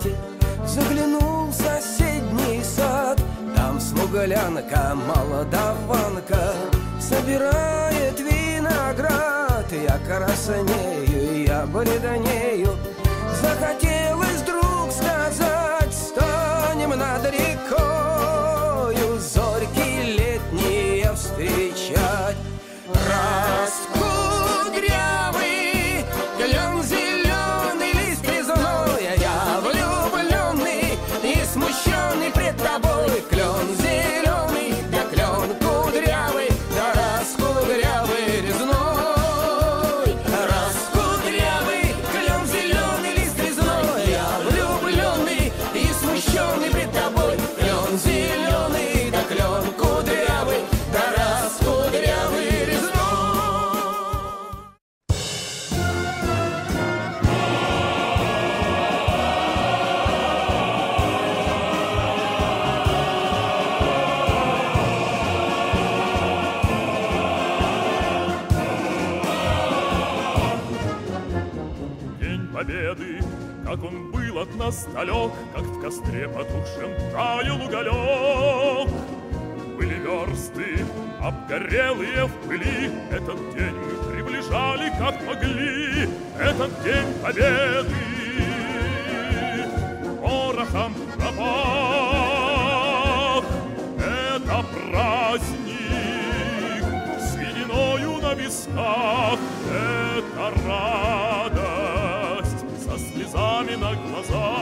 свете заглянул в соседний сад. Там смуглянка, молодованка собирает виноград. Я краснею, я бледнею, захотелось вдруг сказать: станем над рекою зорьки летние встречать. Раскудрявый клен зеленый, лист резной, я влюбленный и смущенный пред тобой. Клен зеленый, да клен кудрявый, да раскудрявый резной. Раскудрявый клен зеленый, лист резной, я влюбленный и смущенный пред тобой. Клен зеленый, да клен кудрявый, да раскудрявый резной. День Победы, как он был от нас далек, как в костре потухшем таял уголек. Были версты, обгорелые в пыли, этот день мы приближали, как могли. Этот день Победы порохом пропах. Это праздник с сединою на висках. Это радость со слезами на глазах.